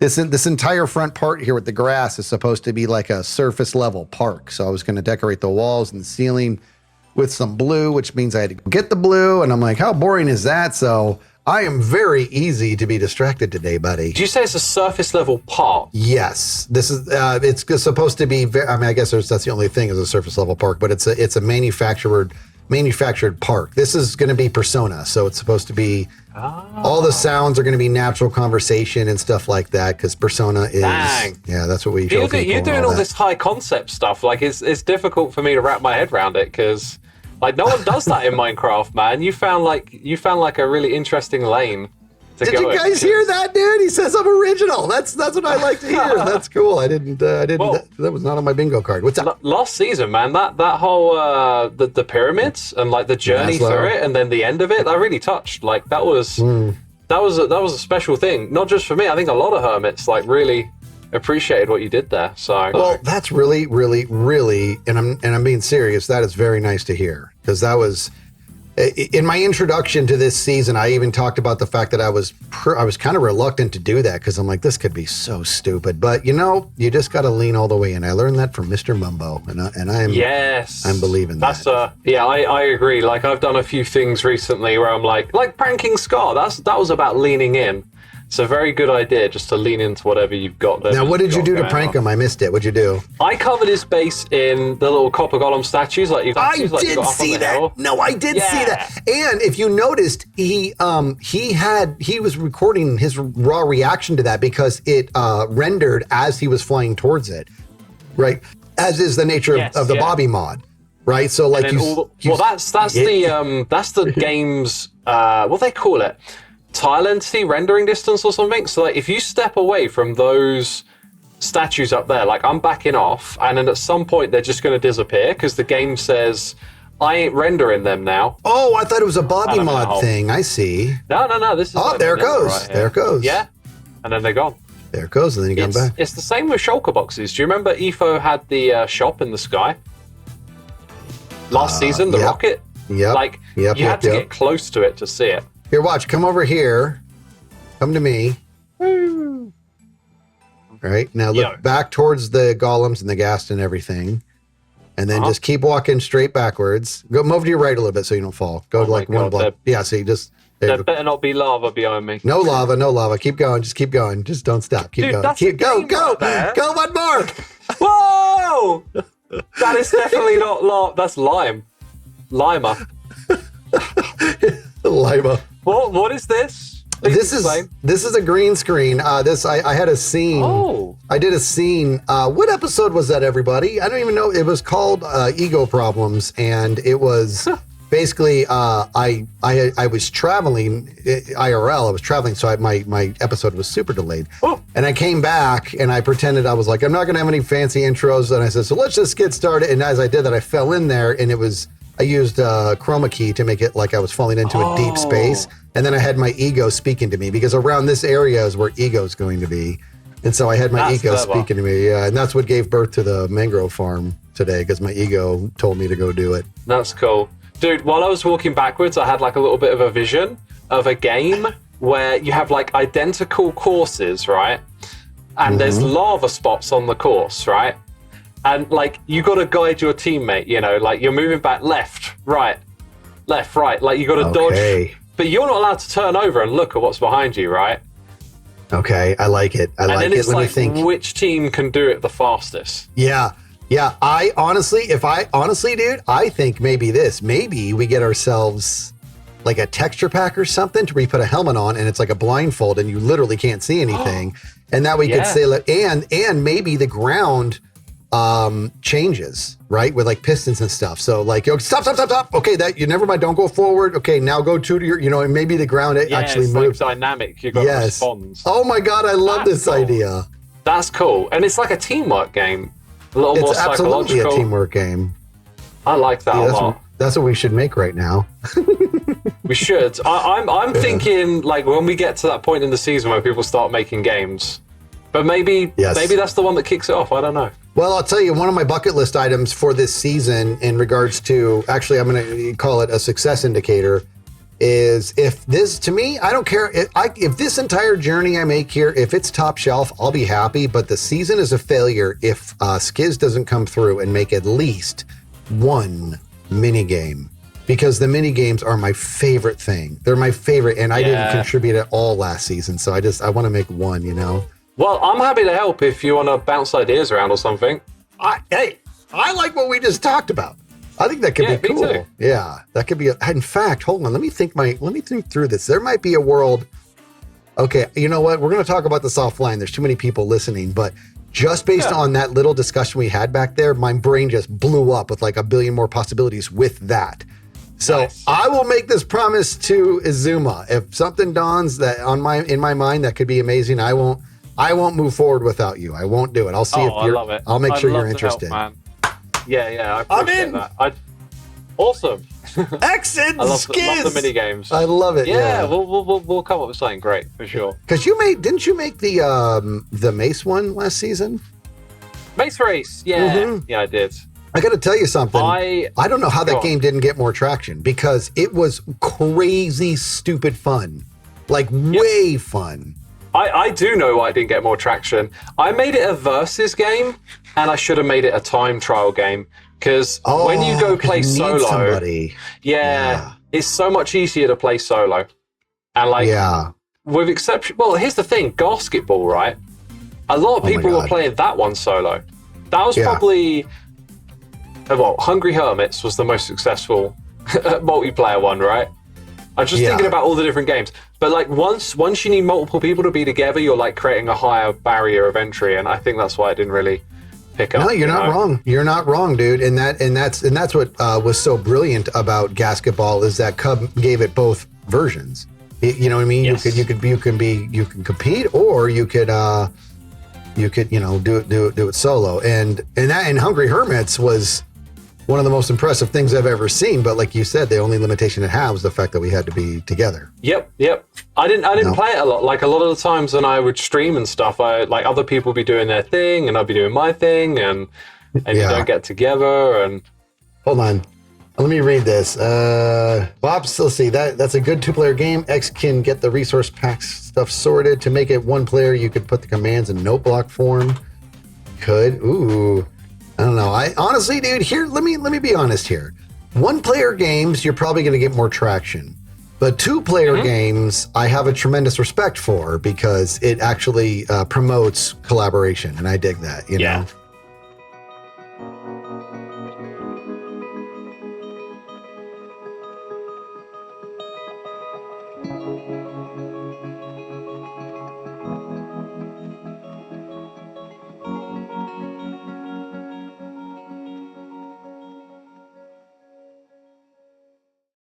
This entire front part here with the grass is supposed to be like a surface level park. So I was going to decorate the walls and the ceiling with some blue, which means I had to get the blue. And I'm like, how boring is that? So I am very easy to be distracted today, buddy. Did you say it's a surface level park? Yes, this is. It's supposed to be. I mean, I guess that's the only thing is a surface level park, but it's a manufactured park. This is going to be Persona, so it's supposed to be. All the sounds are going to be natural conversation and stuff like that because Persona is. Dang. Yeah, that's what we. You're doing all this high concept stuff. Like it's difficult for me to wrap my head around it because like no one does that in Minecraft, man. You found like a really interesting lane. Did you guys hear that, dude? He says I'm original. That's what I like to hear. That's cool. I didn't. Well, that was not on my bingo card. What's up? Last season, man, that whole the pyramids and like the journey through it, and then the end of it, that really touched. Like that was a special thing. Not just for me. I think a lot of hermits like really appreciated what you did there. So well, that's really, really, really, and I'm being serious. That is very nice to hear because that was. In my introduction to this season, I even talked about the fact that I was kind of reluctant to do that because I'm like, this could be so stupid. But you just got to lean all the way in. I learned that from Mr. Mumbo, and I'm believing that. I agree. Like I've done a few things recently where I'm like pranking Scar. That was about leaning in. It's a very good idea just to lean into whatever you've got there. Now, what did you do to prank him? I missed it. What'd you do? I covered his base in the little copper golem statues. I did see that. No, I did see that. And if you noticed, he was recording his raw reaction to that because it rendered as he was flying towards it, right? As is the nature of the Bobby mod, right? So like that's the game's what they call it. Tile entity rendering distance or something. So like if you step away from those statues up there, like I'm backing off, and then at some point they're just going to disappear because the game says I ain't rendering them now. Oh, I thought it was a Bobby mod thing. I see. No. This is there it goes. Right there it goes. Yeah, and then they're gone. There it goes, and then you come back. It's the same with shulker boxes. Do you remember Efo had the shop in the sky last season? The rocket. Yep. You had to get close to it to see it. Here, watch. Come over here. Come to me. Woo. All right. Now look back towards the golems and the ghast and everything. And then just keep walking straight backwards. Go move to your right a little bit so you don't fall. Go to one block. Yeah, see, just... There better not be lava behind me. No lava. Keep going. Just keep going. Just don't stop. Keep going. Go. Go one more. Whoa! That is definitely not lava. That's lime. Lima. Lima. What is this? This is a green screen. I had a scene. Oh. I did a scene. What episode was that, everybody? I don't even know. It was called Ego Problems, and it was basically I was traveling IRL. I was traveling, so my episode was super delayed. Oh. And I came back and I pretended I was like, I'm not going to have any fancy intros. And I said, so let's just get started. And as I did that, I fell in there, and I used chroma key to make it like I was falling into a deep space. And then I had my ego speaking to me because around this area is where ego is going to be. And so I had my ego speaking to me. Yeah, and that's what gave birth to the mangrove farm today because my ego told me to go do it. That's cool. Dude, while I was walking backwards, I had like a little bit of a vision of a game where you have like identical courses, right? And there's lava spots on the course, right? And like you got to guide your teammate, like you're moving back left, right. Like you got to dodge, but you're not allowed to turn over and look at what's behind you, right? Okay, I like it. I like it. Let me think. Which team can do it the fastest? Yeah. I honestly, dude, I think maybe we get ourselves like a texture pack or something to where you put a helmet on and it's like a blindfold and you literally can't see anything, and that we could say, and maybe the ground changes, right, with like pistons and stuff. So like, stop. Okay, never mind. Don't go forward. Okay, now go to your, and maybe the ground actually moves. Like dynamic. You got to respond. Oh my god, I love this idea. That's cool, and it's like a teamwork game. A little more psychological. It's absolutely a teamwork game. I like that a lot. That's what we should make right now. We should. I'm thinking like when we get to that point in the season where people start making games. But maybe that's the one that kicks it off. I don't know. Well, I'll tell you, one of my bucket list items for this season in regards to, actually, I'm going to call it a success indicator, is if this, to me, I don't care. If this entire journey I make here, if it's top shelf, I'll be happy. But the season is a failure if Skiz doesn't come through and make at least one mini game. Because the mini games are my favorite thing. They're my favorite, and I didn't contribute at all last season. So I want to make one, you know? Well, I'm happy to help if you want to bounce ideas around or something. I like what we just talked about. I think that could be cool. Me too. Yeah, that could be. In fact, hold on. Let me think through this. There might be a world. Okay, you know what? We're going to talk about this offline. There's too many people listening, but just based on that little discussion we had back there, my brain just blew up with like a billion more possibilities with that. So nice. I will make this promise to Izuma. If something dawns that in my mind that could be amazing, I won't move forward without you. I won't do it. I'll see if you're. I love it. I'll make sure you're interested. Help, man. Yeah, I appreciate that. Awesome. Excellent. I love the mini games. I love it. Yeah, we'll come up with something great for sure. Because didn't you make the Mace one last season? Mace Race, yeah, I did. I got to tell you something. I don't know how that game didn't get more traction because it was crazy, stupid fun, like way fun. I do know why it didn't get more traction. I made it a versus game, and I should have made it a time trial game. Because when you go play solo, it's so much easier to play solo. And with exception, well, here's the thing, Basketball, right? A lot of people were playing that one solo. That was probably, Hungry Hermits was the most successful multiplayer one, right? I'm just thinking about all the different games. But like once you need multiple people to be together, you're like creating a higher barrier of entry, and I think that's why I didn't really pick up. No, you're not wrong. You're not wrong, dude. And that's what was so brilliant about Basketball is that Cub gave it both versions. You know what I mean? Yes. You can compete, or you could do it solo. And Hungry Hermits was one of the most impressive things I've ever seen. But like you said, the only limitation it had was the fact that we had to be together. Yep. I didn't play it a lot. Like a lot of the times when I would stream and stuff, like other people be doing their thing and I'd be doing my thing, and you don't get together. And hold on, let me read this. Bob, let's see, that's a good 2-player game. X can get the resource packs stuff sorted. To make it 1 player, you could put the commands in note block form. I don't know. I honestly, dude, here, let me be honest here. 1-player games, you're probably going to get more traction. But 2-player games, I have a tremendous respect for because it actually promotes collaboration, and I dig that. You know?